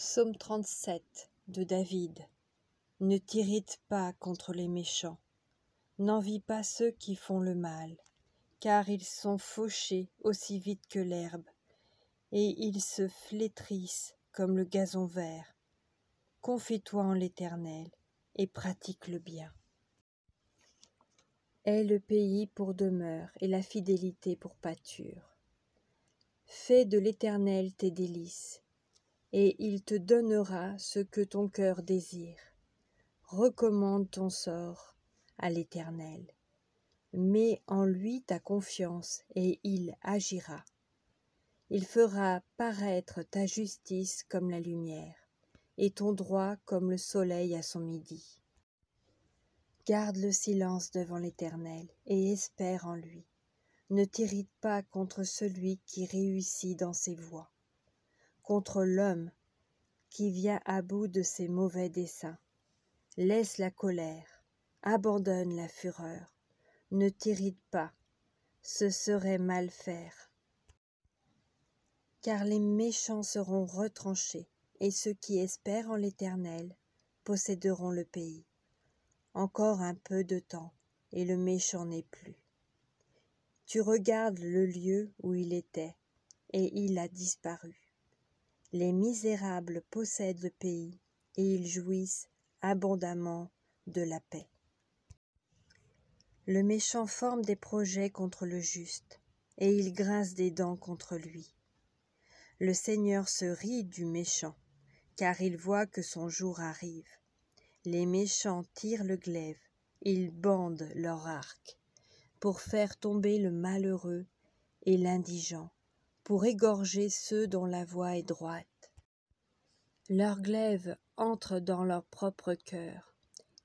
Psaume 37 de David. Ne t'irrite pas contre les méchants, n'envie pas ceux qui font le mal, car ils sont fauchés aussi vite que l'herbe, et ils se flétrissent comme le gazon vert. Confie-toi en l'Éternel, et pratique le bien. Aie le pays pour demeure, et la fidélité pour pâture. Fais de l'Éternel tes délices, et il te donnera ce que ton cœur désire. Recommande ton sort à l'Éternel. Mets en lui ta confiance, et il agira. Il fera paraître ta justice comme la lumière, et ton droit comme le soleil à son midi. Garde le silence devant l'Éternel, et espère en lui. Ne t'irrite pas contre celui qui réussit dans ses voies, contre l'homme qui vient à bout de ses mauvais desseins. Laisse la colère, abandonne la fureur, ne t'irrite pas, ce serait mal faire. Car les méchants seront retranchés, et ceux qui espèrent en l'Éternel posséderont le pays. Encore un peu de temps, et le méchant n'est plus. Tu regardes le lieu où il était, et il a disparu. Les misérables possèdent le pays, et ils jouissent abondamment de la paix. Le méchant forme des projets contre le juste, et il grince des dents contre lui. Le Seigneur se rit du méchant, car il voit que son jour arrive. Les méchants tirent le glaive, ils bandent leur arc, pour faire tomber le malheureux et l'indigent, pour égorger ceux dont la voie est droite. Leur glaive entre dans leur propre cœur,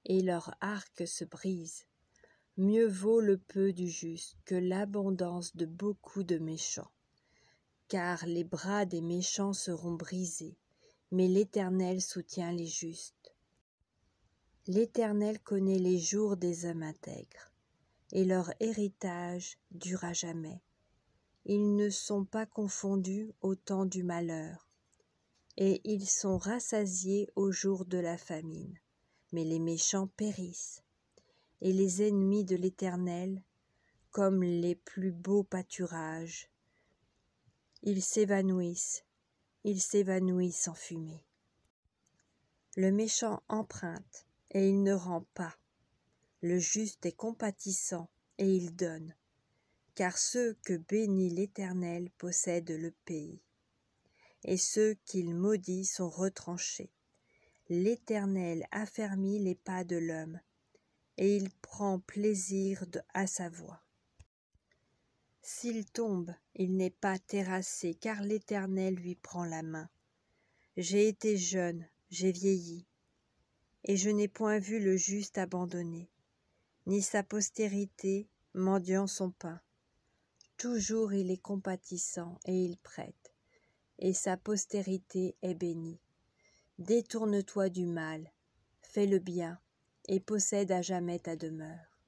et leur arc se brise. Mieux vaut le peu du juste que l'abondance de beaucoup de méchants. Car les bras des méchants seront brisés, mais l'Éternel soutient les justes. L'Éternel connaît les jours des hommes intègres, et leur héritage dure à jamais. Ils ne sont pas confondus au temps du malheur, et ils sont rassasiés au jour de la famine. Mais les méchants périssent, et les ennemis de l'Éternel, comme les plus beaux pâturages, ils s'évanouissent en fumée. Le méchant emprunte, et il ne rend pas. Le juste est compatissant, et il donne. Car ceux que bénit l'Éternel possèdent le pays, et ceux qu'il maudit sont retranchés. L'Éternel affermit les pas de l'homme, et il prend plaisir à sa voix. S'il tombe, il n'est pas terrassé, car l'Éternel lui prend la main. J'ai été jeune, j'ai vieilli, et je n'ai point vu le juste abandonné, ni sa postérité mendiant son pain. Toujours il est compatissant et il prête, et sa postérité est bénie. Détourne-toi du mal, fais le bien, et possède à jamais ta demeure.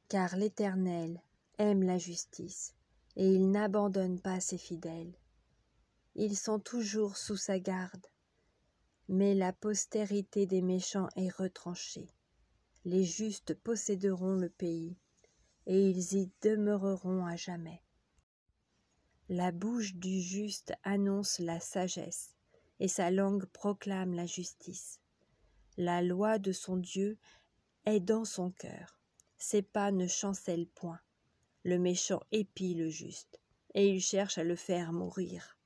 Car l'Éternel aime la justice, et il n'abandonne pas ses fidèles. Ils sont toujours sous sa garde, mais la postérité des méchants est retranchée. Les justes posséderont le pays, et ils y demeureront à jamais. La bouche du juste annonce la sagesse, et sa langue proclame la justice. La loi de son Dieu est dans son cœur, ses pas ne chancellent point. Le méchant épie le juste, et il cherche à le faire mourir.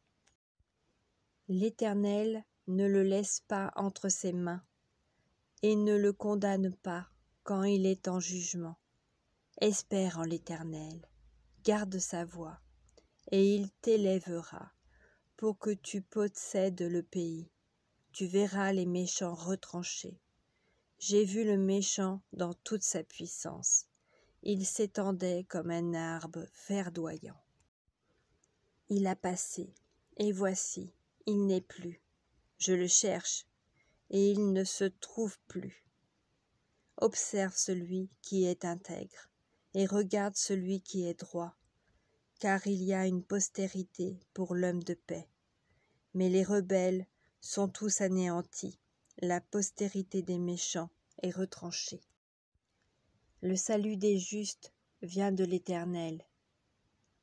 L'Éternel ne le laisse pas entre ses mains, et ne le condamne pas quand il est en jugement. Espère en l'Éternel, garde sa voie, et il t'élèvera, pour que tu possèdes le pays. Tu verras les méchants retranchés. J'ai vu le méchant dans toute sa puissance. Il s'étendait comme un arbre verdoyant. Il a passé, et voici, il n'est plus. Je le cherche, et il ne se trouve plus. Observe celui qui est intègre, et regarde celui qui est droit, car il y a une postérité pour l'homme de paix. Mais les rebelles sont tous anéantis, la postérité des méchants est retranchée. Le salut des justes vient de l'Éternel.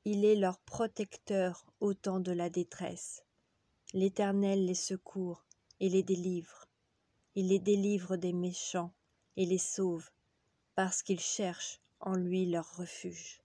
Il est leur protecteur au temps de la détresse. L'Éternel les secourt et les délivre. Il les délivre des méchants et les sauve, parce qu'ils cherchent en lui leur refuge.